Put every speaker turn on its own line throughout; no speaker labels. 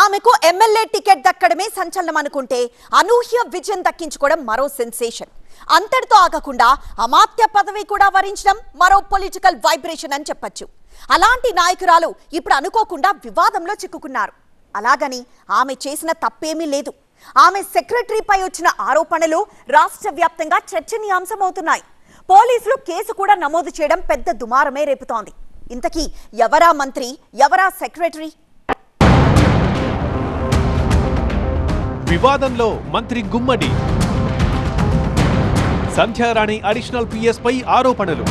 ఆమెకు MLA ticket దక్కడమే సంచలనం అనుకుంటే అనూహ్య విజయం దక్కించుకోవడం మరో సెన్సేషన్. అంతటితో ఆగకుండా అమాత్య పదవి కూడా వరించడం మరో పొలిటికల్ వైబ్రేషన్ అని చెప్పొచ్చు. అలాంటి నాయకురాలు ఇప్పుడు అనుకోకుండా వివాదంలో చిక్కుకున్నారు. అలాగని ఆమె చేసిన తప్పేమీ లేదు. ఆమె సెక్రటరీపై వచ్చిన ఆరోపణలు రాష్ట్ర వ్యాప్తంగా చర్చనీయాంశమవుతున్నాయి. పోలీసులు కేసు కూడా నమోదు చేయడం పెద్ద దుమారమే రేపుతోంది. ఇంతకీ ఎవరా మంత్రి, ఎవరా సెక్రటరీ?
వివాదంలో మంత్రి గుమ్మడి, సంధ్యారాణి అడిషనల్ పిఎస్ పై ఆరోపణలు,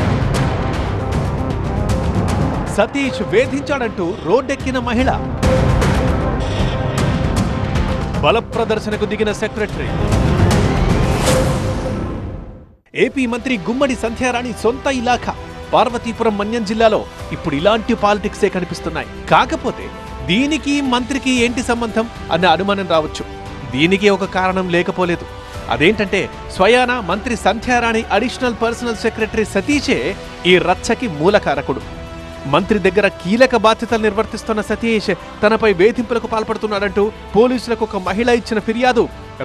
సతీష్ వేధించాడంటూ రోడ్డెక్కిన మహిళ, బల ప్రదర్శనకు దిగిన సెక్రటరీ. ఏపీ మంత్రి గుమ్మడి సంధ్యారాణి సొంత ఇలాఖా పార్వతీపురం మన్యం జిల్లాలో ఇప్పుడు ఇలాంటి పాలిటిక్సే కనిపిస్తున్నాయి. కాకపోతే దీనికి మంత్రికి ఏంటి సంబంధం అన్న అనుమానం రావచ్చు. దీనికి ఒక కారణం లేకపోలేదు. అదేంటంటే స్వయాన మంత్రి సంధ్యారాణి అడిషనల్ పర్సనల్ సెక్రటరీ సతీషే ఈ రచ్చకి మూలకారకుడు. మంత్రి దగ్గర కీలక బాధ్యతలు నిర్వర్తిస్తున్న సతీష్ తనపై వేధింపులకు పాల్పడుతున్నాడంటూ పోలీసులకు ఒక మహిళ ఇచ్చిన ఫిర్యాదు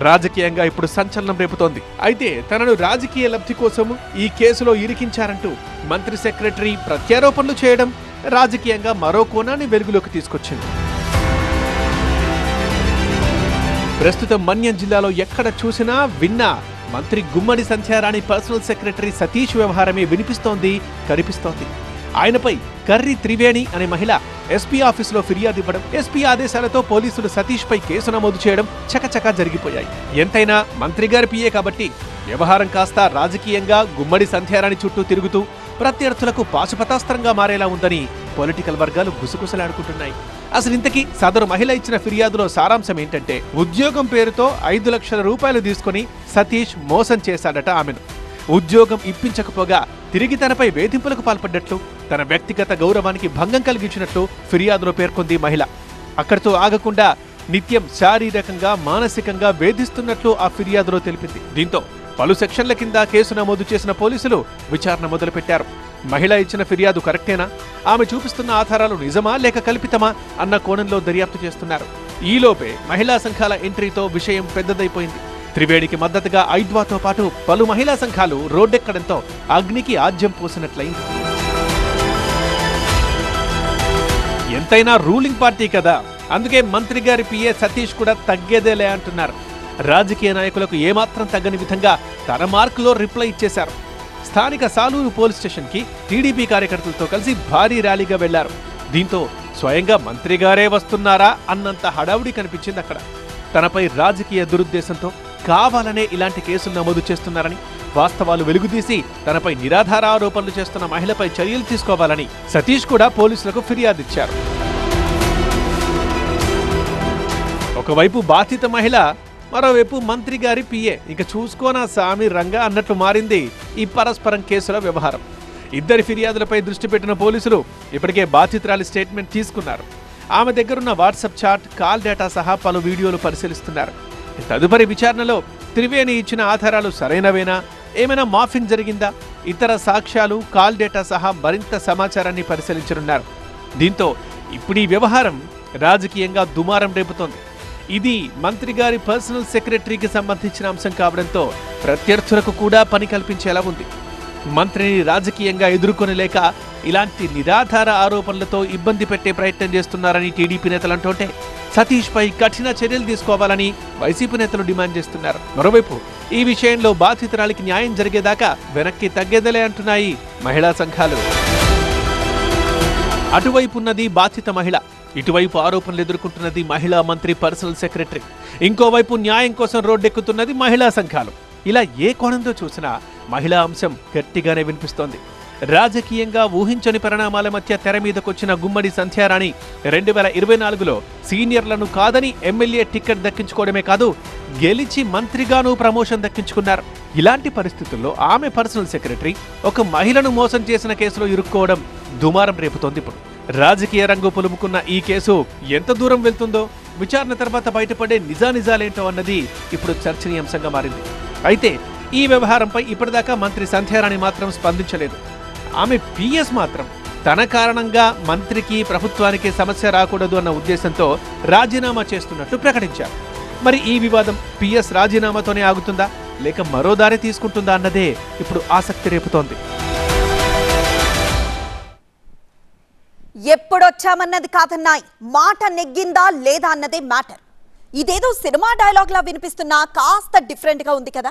రాజకీయంగా ఇప్పుడు సంచలనం రేపుతోంది. అయితే తనను రాజకీయ లబ్ధి కోసం ఈ కేసులో ఇరికించారంటూ మంత్రి సెక్రటరీ ప్రత్యారోపణలు చేయడం రాజకీయంగా మరో కోణాన్ని వెలుగులోకి తీసుకొచ్చింది. ప్రస్తుతం మన్యం జిల్లాలో ఎక్కడ చూసినా విన్నా మంత్రి గుమ్మడి సంధ్యారాణి పర్సనల్ సెక్రటరీ సతీష్ వ్యవహారమే వినిపిస్తోంది, కనిపిస్తోంది. ఆయనపై కర్రి త్రివేణి అనే మహిళ ఎస్పీ ఆఫీసులో ఫిర్యాదు ఇవ్వడం, ఎస్పీ ఆదేశాలతో పోలీసులు సతీష్ పై కేసు నమోదు చేయడం చకచకా జరిగిపోయాయి. ఎంతైనా మంత్రి గారి పిఏ కాబట్టి వ్యవహారం కాస్త రాజకీయంగా గుమ్మడి సంధ్యారాణి చుట్టూ తిరుగుతూ ప్రత్యర్థులకు పాశుపతాస్త్రంగా మారేలా ఉందని పొలిటికల్ వర్గాలు గుసగుసలాడుకుంటున్నాయి. అసలు ఇంతకీ సదరు మహిళ ఇచ్చిన ఫిర్యాదులో సారాంశం ఏంటంటే, ఉద్యోగం పేరుతో 5 లక్షల రూపాయలు తీసుకుని సతీష్ మోసం చేశాడట ఆమెను. ఉద్యోగం ఇప్పించకపోగా తిరిగి తనపై వేధింపులకు పాల్పడ్డట్లు, తన వ్యక్తిగత గౌరవానికి భంగం కలిగించినట్లు ఫిర్యాదులో పేర్కొంది మహిళ. అక్కడితో ఆగకుండా నిత్యం శారీరకంగా, మానసికంగా వేధిస్తున్నట్లు ఆ ఫిర్యాదులో తెలిపింది. దీంతో పలు సెక్షన్ల కింద కేసు నమోదు చేసిన పోలీసులు విచారణ మొదలుపెట్టారు. మహిళ ఇచ్చిన ఫిర్యాదు కరెక్టేనా, ఆమె చూపిస్తున్న ఆధారాలు నిజమా లేక కల్పితమా అన్న కోణంలో దర్యాప్తు చేస్తున్నారు. ఈలోపే మహిళా సంఘాల ఎంట్రీతో విషయం పెద్దదైపోయింది. త్రివేణికి మద్దతుగా ఐద్వాతో పాటు పలు మహిళా సంఘాలు రోడ్డెక్కడంతో అగ్నికి ఆజ్యం పోసినట్లయింది. ఎంతైనా రూలింగ్ పార్టీ కదా, అందుకే మంత్రి గారి పిఏ సతీష్ కూడా తగ్గేదేలే అంటున్నారు. రాజకీయ నాయకులకు ఏమాత్రం తగ్గని విధంగా తన మార్కులో రిప్లై ఇచ్చేశారు. స్థానిక సాలూరు పోలీస్ స్టేషన్ కి టీడీపీ కార్యకర్తలతో కలిసి భారీ ర్యాలీగా వెళ్లారు. దీంతో స్వయంగా మంత్రి గారే వస్తున్నారా అన్నంత హడావుడి కనిపించింది అక్కడ. తనపై రాజకీయ దురుద్దేశంతో కావాలనే ఇలాంటి కేసులు నమోదు చేస్తున్నారని, వాస్తవాలు వెలుగుతీసి తనపై నిరాధార ఆరోపణలు చేస్తున్న మహిళపై చర్యలు తీసుకోవాలని సతీష్ కూడా పోలీసులకు ఫిర్యాదిచ్చారు. ఒకవైపు బాధిత మహిళ, మరోవైపు మంత్రి గారి పిఏ. ఇక చూసుకోనా సామి రంగా అన్నట్లు మారింది ఈ పరస్పరం కేసుల వ్యవహారం. ఇద్దరి ఫిర్యాదులపై దృష్టి పెట్టిన పోలీసులు ఇప్పటికే బాధితురాలి స్టేట్మెంట్ తీసుకున్నారు. ఆమె దగ్గరున్న వాట్సాప్ చాట్, కాల్ డేటా సహా పలు వీడియోలు పరిశీలిస్తున్నారు. తదుపరి విచారణలో త్రివేణి ఇచ్చిన ఆధారాలు సరైనవేనా, ఏమైనా మాఫింగ్ జరిగిందా, ఇతర సాక్ష్యాలు, కాల్ డేటా సహా మరింత సమాచారాన్ని పరిశీలించనున్నారు. దీంతో ఇప్పుడు ఈ వ్యవహారం రాజకీయంగా దుమారం రేపుతోంది. ఇది మంత్రి గారి పర్సనల్ సెక్రటరీకి సంబంధించిన అంశం కావడంతో ప్రత్యర్థులకు కూడా పని కల్పించేలా ఉంది. మంత్రిని రాజకీయంగా ఎదుర్కొనలేక ఇలాంటి నిరాధార ఆరోపణలతో ఇబ్బంది పెట్టే ప్రయత్నం చేస్తున్నారని టీడీపీ నేతలు అంటుంటే, సతీష్ పై కఠిన చర్యలు తీసుకోవాలని వైసీపీ నేతలు డిమాండ్ చేస్తున్నారు. మరోవైపు ఈ విషయంలో బాధితురాలికి న్యాయం జరిగేదాకా వెనక్కి తగ్గేదలే అంటున్నాయి మహిళా సంఘాలు. అటువైపు ఉన్నది బాధిత మహిళ, ఇటువైపు ఆరోపణలు ఎదుర్కొంటున్నది మహిళా మంత్రి పర్సనల్ సెక్రటరీ. ఇంకోవైపు న్యాయం కోసం రోడ్డెక్కుతున్నది మహిళా సంఘాలు. ఇలా ఏ కోణంతో చూసినా మహిళా అంశం గట్టిగానే వినిపిస్తోంది. రాజకీయంగా ఊహించని పరిణామాల మధ్య తెర మీదకొచ్చిన గుమ్మడి సంధ్యారాణి 2024లో సీనియర్లను కాదని ఎమ్మెల్యే టికెట్ దక్కించుకోవడమే కాదు, గెలిచి మంత్రిగానూ ప్రమోషన్ దక్కించుకున్నారు. ఇలాంటి పరిస్థితుల్లో ఆమె పర్సనల్ సెక్రటరీ ఒక మహిళను మోసం చేసిన కేసులో ఇరుక్కోవడం దుమారం రేపుతోంది. ఇప్పుడు రాజకీయ రంగు పులుముకున్న ఈ కేసు ఎంత దూరం వెళ్తుందో, విచారణ తర్వాత బయటపడే నిజానిజాలేంటో అన్నది ఇప్పుడు చర్చనీయాంశంగా మారింది. అయితే ఈ వ్యవహారంపై ఇప్పటిదాకా మంత్రి సంధ్యారాణి మాత్రం స్పందించలేదు. ఆమె పిఎస్ మాత్రం తన కారణంగా మంత్రికి ప్రభుత్వానికి సమస్య రాకూడదు అన్న ఉద్దేశంతో రాజీనామా చేస్తున్నట్టు ప్రకటించారు. మరి ఈ వివాదం పిఎస్ రాజీనామాతోనే ఆగుతుందా లేక మరో దారి తీసుకుంటుందా అన్నదే ఇప్పుడు ఆసక్తి రేపుతోంది.
ఎప్పుడొచ్చామన్నది కాదన్నాయి, మాట నెగ్గిందా లేదా అన్నదే మ్యాటర్. ఇదేదో సినిమా డైలాగ్ లా వినిపిస్తున్నా కాస్త డిఫరెంట్ గా ఉంది కదా.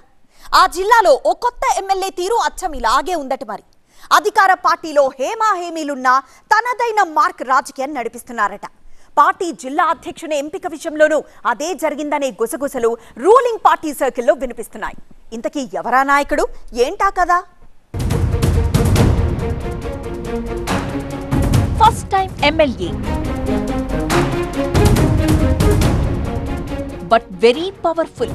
ఆ జిల్లాలో ఓ కొత్త ఎమ్మెల్యే తీరు అచ్చం ఇలాగే ఉందట. మరి అధికార పార్టీలో హేమాహేమీలున్నా తనదైన మార్క్ రాజకీయం నడిపిస్తున్నారట. పార్టీ జిల్లా అధ్యక్షుని ఎంపిక విషయంలోనూ అదే జరిగిందనే గుసగుసలు రూలింగ్ పార్టీ సర్కిల్లో వినిపిస్తున్నాయి. ఇంతకీ ఎవరా నాయకుడు, ఏంటా కదా?
First time MLA but very powerful.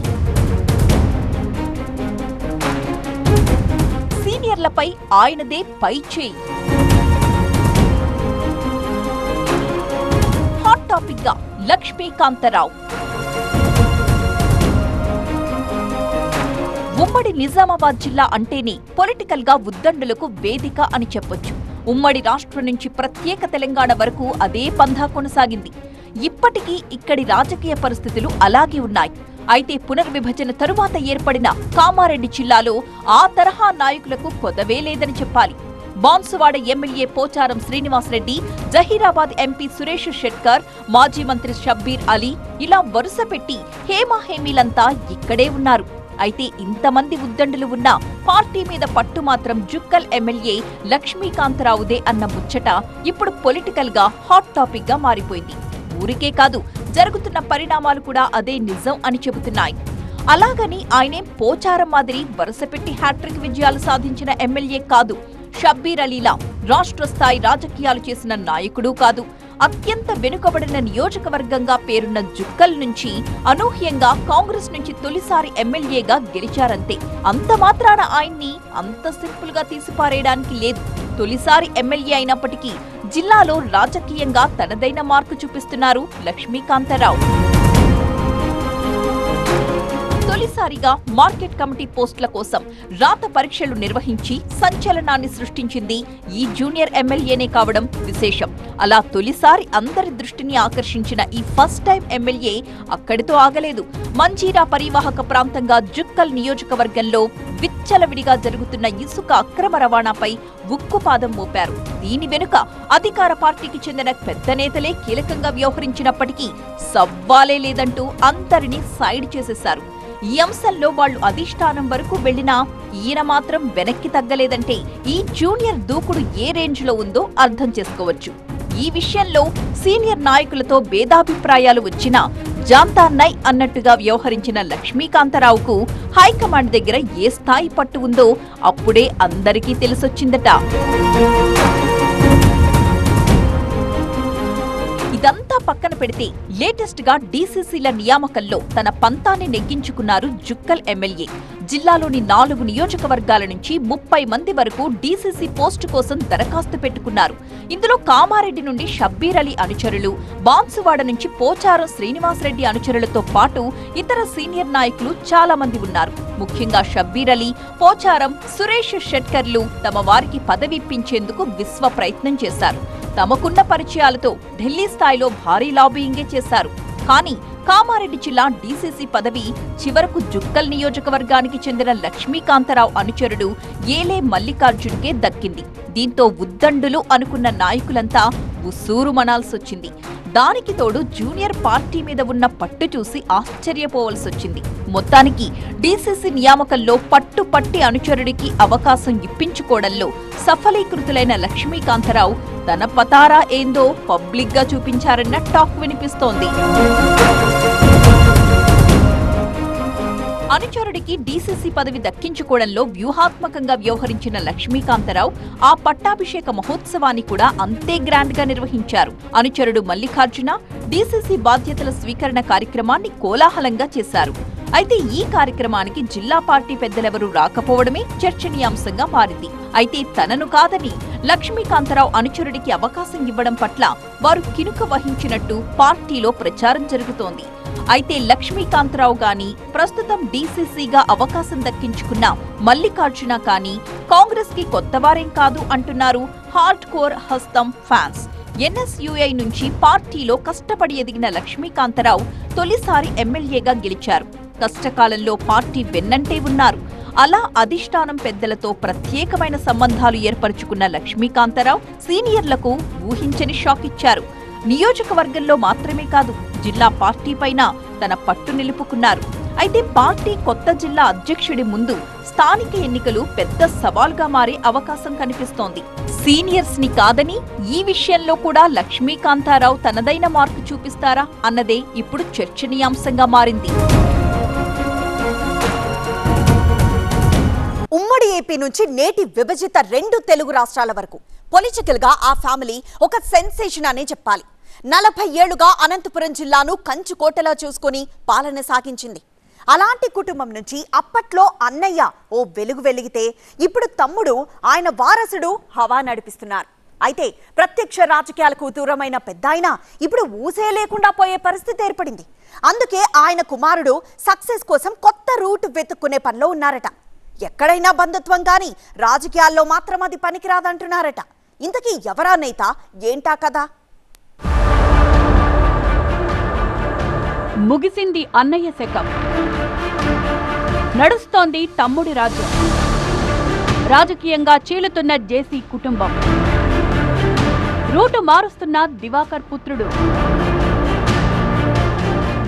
సీనియర్లపై ఆయనదే పై చేయి. హాట్ టాపిక్ గా లక్ష్మీకాంతరావు. ఉమ్మడి నిజామాబాద్ జిల్లా అంటేనే పొలిటికల్ గా ఉద్దండులకు వేదిక అని చెప్పొచ్చు. ఉమ్మడి రాష్ట్రం నుంచి ప్రత్యేక తెలంగాణ వరకు అదే పంథా కొనసాగింది. ఇప్పటికీ ఇక్కడి రాజకీయ పరిస్థితులు అలాగే ఉన్నాయి. అయితే పునర్విభజన తరువాత ఏర్పడిన కామారెడ్డి జిల్లాలో ఆ తరహా నాయకులకు కొదవే లేదని చెప్పాలి. బాన్సువాడ ఎమ్మెల్యే పోచారం శ్రీనివాసరెడ్డి, జహీరాబాద్ ఎంపీ సురేష్ షెట్కర్, మాజీ మంత్రి షబ్బీర్ అలీ, ఇలా వరుస పెట్టి హేమాహేమీలంతా ఇక్కడే ఉన్నారు. అయితే ఇంతమంది ఉద్దండులు ఉన్నా పార్టీ మీద పట్టు మాత్రం జుక్కల్ ఎమ్మెల్యే లక్ష్మీకాంతరావుదే అన్న ముచ్చట ఇప్పుడు పొలిటికల్ గా హాట్ టాపిక్ గా మారిపోయింది. ఊరికే కాదు, జరుగుతున్న పరిణామాలు కూడా అదే నిజం అని చెబుతున్నాయి. అలాగని ఆయనేం పోచారం మాదిరి వరుసపెట్టి హ్యాట్రిక్ విజయాలు సాధించిన ఎమ్మెల్యే కాదు. షబ్బీర్ అలీలా రాష్ట్ర స్థాయి రాజకీయాలు చేసిన నాయకుడు కాదు. అత్యంత వెనుకబడిన నియోజకవర్గంగా పేరున్న జుక్కల్ నుంచి అనూహ్యంగా కాంగ్రెస్ నుంచి తొలిసారి ఎమ్మెల్యేగా గెలిచారంతే. అంత మాత్రాన ఆయన్ని అంత సింపుల్ గా తీసిపారేయడానికి లేదు. తొలిసారి ఎమ్మెల్యే అయినప్పటికీ జిల్లాలో రాజకీయంగా తనదైన మార్కు చూపిస్తున్నారు లక్ష్మీకాంతరావు. తొలిసారిగా మార్కెట్ కమిటీ పోస్టుల కోసం రాత పరీక్షలు నిర్వహించి సంచలనాన్ని సృష్టించింది ఈ జూనియర్ ఎమ్మెల్యేనే కావడం విశేషం. అలా తొలిసారి అందరి దృష్టిని ఆకర్షించిన ఈ ఫస్ట్ టైం ఎమ్మెల్యే అక్కడితో ఆగలేదు. మంజీరా పరివాహక ప్రాంతంగా జుక్కల్ నియోజకవర్గంలో విచ్చలవిడిగా జరుగుతున్న ఇసుక అక్రమ రవాణాపై ఉక్కుపాదం మోపారు. దీని వెనుక అధికార పార్టీకి చెందిన పెద్ద నేతలే కీలకంగా వ్యవహరించినప్పటికీ సవ్వాలే లేదంటూ అందరినీ సైడ్ చేసేశారు. ఈ అంశంలో వాళ్లు అధిష్టానం వరకు వెళ్లినా ఈయన మాత్రం వెనక్కి తగ్గలేదంటే ఈ జూనియర్ దూకుడు ఏ రేంజ్ లో ఉందో అర్థం చేసుకోవచ్చు. ఈ విషయంలో సీనియర్ నాయకులతో భేదాభిప్రాయాలు వచ్చినా జాంతా నై అన్నట్టుగా వ్యవహరించిన లక్ష్మీకాంతరావుకు హైకమాండ్ దగ్గర ఏ స్థాయి పట్టు ఉందో అప్పుడే అందరికీ తెలిసొచ్చిందట. ఇదంతా పక్కన పెడితే లేటెస్ట్ గా డీసీసీల నియామకంలో తన పంతాన్ని నెగ్గించుకున్నారు జుక్కల్ ఎమ్మెల్యే. జిల్లాలోని 4 నియోజకవర్గాల నుంచి 30 మంది వరకు డీసీసీ పోస్టు కోసం దరఖాస్తు పెట్టుకున్నారు. ఇందులో కామారెడ్డి నుండి షబ్బీర్ అలీ అనుచరులు, బాన్సువాడ నుంచి పోచారం శ్రీనివాసరెడ్డి అనుచరులతో పాటు ఇతర సీనియర్ నాయకులు చాలా మంది ఉన్నారు. ముఖ్యంగా షబ్బీర్ అలీ, పోచారం, సురేష్ షెట్కర్లు తమ వారికి పదవిప్పించేందుకు విశ్వ ప్రయత్నం చేశారు. తమకున్న పరిచయాలతో ఢిల్లీ స్థాయిలో భారీ లాబీయింగే చేశారు. కానీ కామారెడ్డి జిల్లా డీసీసీ పదవి చివరకు జుక్కల్ నియోజకవర్గానికి చెందిన లక్ష్మీకాంతరావు అనుచరుడు ఏలే మల్లికార్జున్కే దక్కింది. దీంతో ఉద్దండులు అనుకున్న నాయకులంతా ఉస్సూరు మనాల్సొచ్చింది. దానికి తోడు జూనియర్ పార్టీ మీద ఉన్న పట్టు చూసి ఆశ్చర్యపోవలసొచ్చింది. మొత్తానికి డీసీసీ నియామకంలో పట్టుపట్టి అనుచరుడికి అవకాశం ఇప్పించుకోవడంలో సఫలీకృతులైన లక్ష్మీకాంతరావు తన పతారా ఏందో పబ్లిక్ గా చూపించారన్న టాక్ వినిపిస్తోంది. అనుచరుడికి డీసీసీ పదవి దక్కించుకోవడంలో వ్యూహాత్మకంగా వ్యవహరించిన లక్ష్మీకాంతరావు ఆ పట్టాభిషేక మహోత్సవాన్ని కూడా అంతే గ్రాండ్ గా నిర్వహించారు. అనుచరుడు మల్లికార్జున డీసీసీ బాధ్యతల స్వీకరణ కార్యక్రమాన్ని కోలాహలంగా చేశారు. అయితే ఈ కార్యక్రమానికి జిల్లా పార్టీ పెద్దలెవరూ రాకపోవడమే చర్చనీయాంశంగా మారింది. అయితే తనను కాదని లక్ష్మీకాంతరావు అనుచరుడికి అవకాశం ఇవ్వడం పట్ల వారు కినుక వహించినట్టు పార్టీలో ప్రచారం జరుగుతోంది. అయితే లక్ష్మీకాంతరావు గాని, ప్రస్తుతం డీసీసీగా అవకాశం దక్కించుకున్న మల్లికార్జున కానీ కాంగ్రెస్ కి కొత్తవారేం కాదు అంటున్నారు హార్డ్ కోర్ హస్తం ఫ్యాన్స్. NSUI నుంచి పార్టీలో కష్టపడి ఎదిగిన లక్ష్మీకాంతరావు తొలిసారి ఎమ్మెల్యేగా గెలిచారు. కష్టకాలంలో పార్టీ వెన్నంటే ఉన్నారు. అలా అధిష్టానం పెద్దలతో ప్రత్యేకమైన సంబంధాలు ఏర్పరచుకున్న లక్ష్మీకాంతరావు సీనియర్లకు ఊహించని షాక్ ఇచ్చారు. నియోజకవర్గంలో మాత్రమే కాదు, జిల్లా పార్టీ పైన తన పట్టు నిలుపుకున్నారు. అయితే పార్టీ కొత్త జిల్లా అధ్యక్షుడి ముందు స్థానిక ఎన్నికలు పెద్ద సవాల్గా మారే అవకాశం కనిపిస్తోంది. సీనియర్స్ ని కాదని ఈ విషయంలో కూడా లక్ష్మీకాంతారావు తనదైన మార్పు చూపిస్తారా అన్నదే ఇప్పుడు చర్చనీయాంశంగా మారింది.
ఉమ్మడి ఏపీ నుంచి నేటి విభజిత 2 తెలుగు రాష్ట్రాల వరకు పొలిటికల్ గా ఆ ఫ్యామిలీ ఒక సెన్సేషన్ అనే చెప్పాలి. 40 ఏళ్లుగా అనంతపురం జిల్లాను కంచుకోటలా చూసుకుని పాలన సాగించింది. అలాంటి కుటుంబం నుంచి అప్పట్లో అన్నయ్య ఓ వెలుగు వెలిగితే ఇప్పుడు తమ్ముడు, ఆయన వారసుడు హవా నడిపిస్తున్నారు. అయితే ప్రత్యక్ష రాజకీయాలకు దూరమైన పెద్దాయన ఇప్పుడు ఊసే లేకుండా పోయే పరిస్థితి ఏర్పడింది. అందుకే ఆయన కుమారుడు సక్సెస్ కోసం కొత్త రూట్ వెతుక్కునే పనిలో ఉన్నారట. ఎక్కడైనా బంధుత్వం కానీ రాజకీయాల్లో మాత్రం అది పనికిరాదంటున్నారట. ఇంతకీ ఎవరా నేత, ఏంటా కదా?
ముగిసింది అన్నయ్య శకం, నడుస్తోంది తమ్ముడి రాజ్యం. రాజకీయంగా చీలుతున్న జేసీ కుటుంబం, రూటు మారుస్తున్న దివాకర్ పుత్రుడు.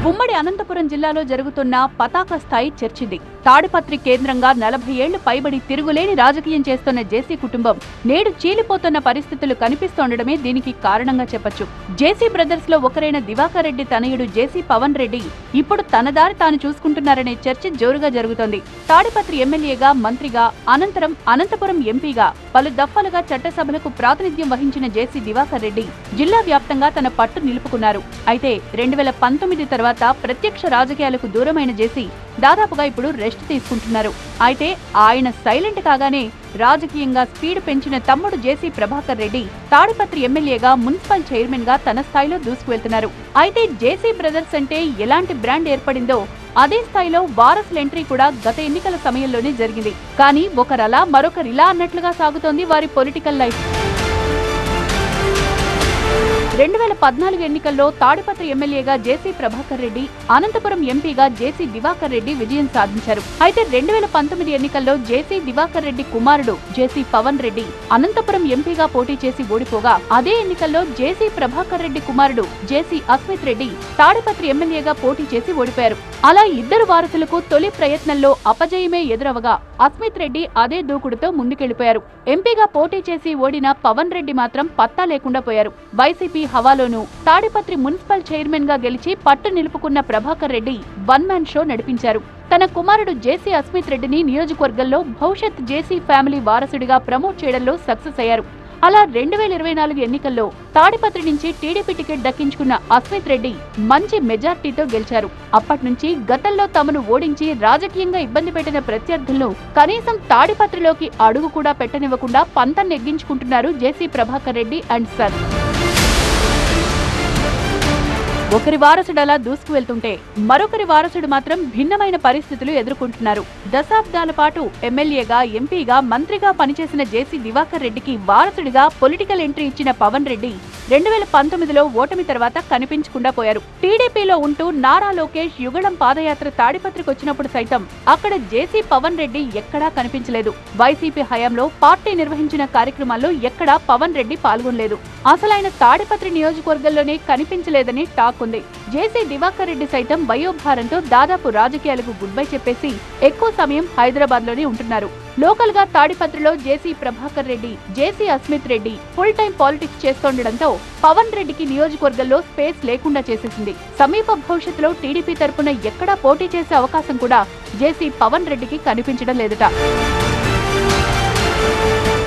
ఉమ్మడి అనంతపురం జిల్లాలో జరుగుతున్న పతాక స్థాయి చర్చిది. తాడిపత్రి కేంద్రంగా 40 ఏళ్లు పైబడి తిరుగులేని రాజకీయం చేస్తున్న జేసీ కుటుంబం నేడు చీలిపోతున్న పరిస్థితులు కనిపిస్తుండడమే దీనికి కారణంగా చెప్పొచ్చు. జేసీ బ్రదర్స్ లో ఒకరైన దివాకర్ రెడ్డి తనయుడు జేసీ పవన్ రెడ్డి ఇప్పుడు తన దారి తాను చూసుకుంటున్నారనే చర్చ జోరుగా జరుగుతోంది. తాడిపత్రి ఎమ్మెల్యేగా, మంత్రిగా, అనంతరం అనంతపురం ఎంపీగా పలు దఫాలుగా చట్టసభలకు ప్రాతినిధ్యం వహించిన జేసీ దివాకర్ రెడ్డి జిల్లా వ్యాప్తంగా తన పట్టు నిలుపుకున్నారు. అయితే 2019 తర్వాత ప్రత్యక్ష రాజకీయాలకు దూరమైన జేసీ దాదాపుగా ఇప్పుడు రెస్ట్ తీసుకుంటున్నారు. అయితే ఆయన సైలెంట్ కాగానే రాజకీయంగా స్పీడ్ పెంచిన తమ్ముడు జేసీ ప్రభాకర్ రెడ్డి తాడిపత్రి ఎమ్మెల్యేగా, మున్సిపల్ చైర్మన్ గా తన స్థాయిలో దూసుకువెళ్తున్నారు. అయితే జేసీ బ్రదర్స్ అంటే ఎలాంటి బ్రాండ్ ఏర్పడిందో అదే స్థాయిలో వారసుల ఎంట్రీ కూడా గత ఎన్నికల సమయంలోనే జరిగింది. కానీ ఒకరలా మరొకరిలా అన్నట్లుగా సాగుతోంది వారి పొలిటికల్ లైఫ్. 2014 ఎన్నికల్లో తాడిపత్రి ఎమ్మెల్యేగా జేసీ ప్రభాకర్ రెడ్డి, అనంతపురం ఎంపీగా జేసీ దివాకర్ రెడ్డి విజయం సాధించారు. అయితే 2019 ఎన్నికల్లో జేసీ దివాకర్ రెడ్డి కుమారుడు జేసీ పవన్ రెడ్డి అనంతపురం ఎంపీగా పోటీ చేసి ఓడిపోగా, అదే ఎన్నికల్లో జేసీ ప్రభాకర్ రెడ్డి కుమారుడు జేసీ అస్మిత్ రెడ్డి తాడిపత్రి ఎమ్మెల్యేగా పోటీ చేసి ఓడిపోయారు. అలా ఇద్దరు వారసులకు తొలి ప్రయత్నంలో అపజయమే ఎదురవగా అస్మిత్ రెడ్డి అదే దూకుడుతో ముందుకెళ్లిపోయారు. ఎంపీగా పోటీ చేసి ఓడిన పవన్ రెడ్డి మాత్రం పత్తా లేకుండా పోయారు. వైసీపీ హవాలోను తాడిపత్రి మున్సిపల్ చైర్మన్ గా గెలిచి పట్టు నిలుపుకున్న Prabhakar Reddy one man show నడిపించారు. తన కుమారుడు జేసీ అస్మిత్ రెడ్డిని నియోజకవర్గంలో భవిష్యత్ జేసీ ఫ్యామిలీ వారసుడిగా ప్రమోట్ చేయడంలో సక్సెస్ అయ్యారు. అలా 2024 ఎన్నికల్లో తాడిపత్రి నుంచి టీడీపీ టికెట్ దక్కించుకున్న అస్మిత్ రెడ్డి మంచి మెజార్టీతో గెలిచారు. అప్పటి నుంచి గతంలో తమను ఓడించి రాజకీయంగా ఇబ్బంది పెట్టిన ప్రత్యర్థులను కనీసం తాడిపత్రిలోకి అడుగు కూడా పెట్టనివ్వకుండా పంతం నెగ్గించుకుంటున్నారు జేసీ ప్రభాకర్ రెడ్డి అండ్ సన్. ఒకరి వారసుడు అలా దూసుకువెళ్తుంటే మరొకరి వారసుడు మాత్రం భిన్నమైన పరిస్థితులు ఎదుర్కొంటున్నారు. దశాబ్దాల పాటు ఎమ్మెల్యేగా, ఎంపీగా, మంత్రిగా పనిచేసిన జేసీ దివాకర్ రెడ్డికి వారసుడిగా పొలిటికల్ ఎంట్రీ ఇచ్చిన పవన్ రెడ్డి 2019లో ఓటమి తర్వాత కనిపించకుండా పోయారు. టీడీపీలో ఉంటూ నారా లోకేష్ యుగళం పాదయాత్ర తాడిపత్రికి వచ్చినప్పుడు సైతం అక్కడ జేసీ పవన్ రెడ్డి ఎక్కడా కనిపించలేదు. వైసీపీ హయాంలో పార్టీ నిర్వహించిన కార్యక్రమాల్లో ఎక్కడా పవన్ రెడ్డి పాల్గొనలేదు. అసలైన తాడిపత్రి నియోజకవర్గంలోనే కనిపించలేదని టాక్ ఉంది. జేసీ దివాకర్ రెడ్డి సైతం వయోభారంతో దాదాపు రాజకీయాలకు గుడ్ బై చెప్పేసి ఎక్కువ సమయం హైదరాబాద్ లోనే ఉంటున్నారు. లోకల్ గా తాడిపత్రిలో JC Prabhakar Reddy, JC Asmith Reddy full time politics చేస్తుండటంతో పవన్ రెడ్డికి నియోజకవర్గంలో స్పేస్ లేకుండా చేసేసింది. సమీప భవిష్యత్తులో టీడీపీ తరపున ఎక్కడా పోటీ చేసే అవకాశం కూడా జేసీ పవన్ రెడ్డికి కనిపించడం లేదట.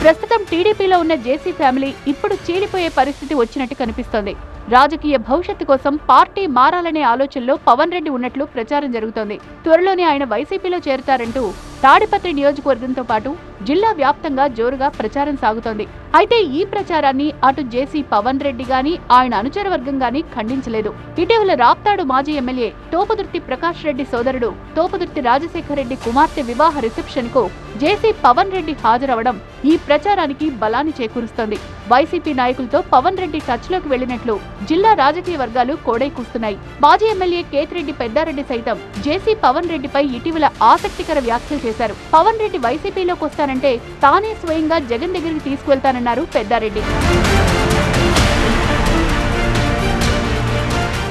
ప్రస్తుతం టీడీపీలో ఉన్న జేసీ ఫ్యామిలీ ఇప్పుడు చీలిపోయే పరిస్థితి వచ్చినట్టు కనిపిస్తోంది. రాజకీయ భవిష్యత్తు కోసం పార్టీ మారాలనే ఆలోచనలో పవన్ రెడ్డి ఉన్నట్లు ప్రచారం జరుగుతోంది. త్వరలోనే ఆయన వైసీపీలో చేరుతారంటూ తాడిపత్రి నియోజకవర్గంతో పాటు జిల్లా వ్యాప్తంగా జోరుగా ప్రచారం సాగుతోంది. అయితే ఈ ప్రచారాన్ని అటు జేసీ పవన్ రెడ్డి గాని ఆయన అనుచర వర్గం గాని ఖండించలేదు. ఇటీవల రాప్తాడు మాజీ ఎమ్మెల్యే తోపుదుర్తి ప్రకాష్ రెడ్డి సోదరుడు తోపుదుర్తి రాజశేఖర్ రెడ్డి కుమార్తె వివాహ రిసెప్షన్ కు జేసీ పవన్ రెడ్డి హాజరవడం ఈ ప్రచారానికి బలాన్ని చేకూరుస్తోంది. వైసీపీ నాయకులతో పవన్ రెడ్డి టచ్ లోకి వెళ్లినట్లు జిల్లా రాజకీయ వర్గాలు కోడై కూస్తున్నాయి. మాజీ ఎమ్మెల్యే కేతిరెడ్డి పెద్దారెడ్డి సైతం జేసీ పవన్ రెడ్డిపై ఇటీవల ఆసక్తికర వ్యాఖ్యలు చేశారు. పవన్ రెడ్డి వైసీపీలోకి వస్తానంటే తానే స్వయంగా జగన్ దగ్గరికి తీసుకువెళ్తానన్నారు పెద్దారెడ్డి.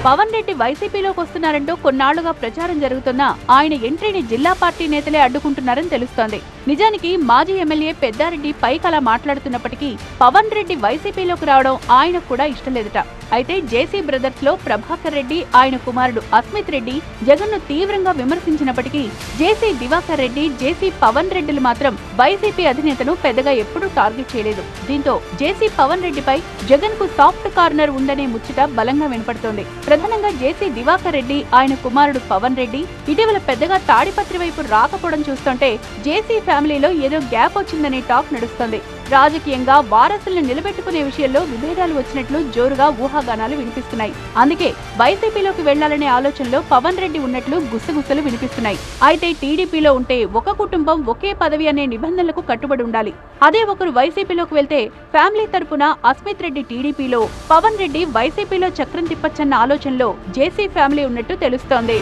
పవన్ రెడ్డి వైసీపీలోకి వస్తున్నారంటూ కొన్నాళ్లుగా ప్రచారం జరుగుతున్నా ఆయన ఎంట్రీని జిల్లా పార్టీ నేతలే అడ్డుకుంటున్నారని తెలుస్తోంది. నిజానికి మాజీ ఎమ్మెల్యే పెద్దారెడ్డి పైకలా మాట్లాడుతున్నప్పటికీ పవన్ రెడ్డి వైసీపీలోకి రావడం ఆయనకు కూడా ఇష్టం లేదట. అయితే జేసీ బ్రదర్స్ లో ప్రభాకర్ రెడ్డి ఆయన కుమారుడు అస్మిత్ రెడ్డి జగన్ ను తీవ్రంగా విమర్శించినప్పటికీ జేసీ దివాకర్ రెడ్డి జేసీ పవన్ రెడ్డిలు మాత్రం వైసీపీ అధినేతను పెద్దగా ఎప్పుడూ టార్గెట్ చేయలేదు. దీంతో జేసీ పవన్ రెడ్డిపై జగన్ కు సాఫ్ట్ కార్నర్ ఉందనే ముచ్చట బలంగా వినపడుతోంది. ప్రధానంగా జేసీ దివాకర్ రెడ్డి ఆయన కుమారుడు పవన్ రెడ్డి ఇటీవల పెద్దగా తాడిపత్రి వైపు రాకపోవడం చూస్తుంటే జేసీ ఫ్యామిలీలో ఏదో గ్యాప్ వచ్చిందనే టాక్ నడుస్తోంది. రాజకీయంగా వారసులను నిలబెట్టుకునే విషయంలో విభేదాలు వచ్చినట్లు జోరుగా ఊహాగానాలు వినిపిస్తున్నాయి. అందుకే వైసీపీలోకి వెళ్లాలనే ఆలోచనలో పవన్ రెడ్డి ఉన్నట్లు గుసగుసలు వినిపిస్తున్నాయి. అయితే టీడీపీలో ఉంటే ఒక కుటుంబం ఒకే పదవి అనే నిబంధనలకు కట్టుబడి ఉండాలి. అదే ఒకరు వైసీపీలోకి వెళ్తే ఫ్యామిలీ తరపున అస్మిత్ రెడ్డి టీడీపీలో, పవన్ రెడ్డి వైసీపీలో చక్రం తిప్పచ్చన్న ఆలోచనలో జేసీ ఫ్యామిలీ ఉన్నట్టు తెలుస్తోంది.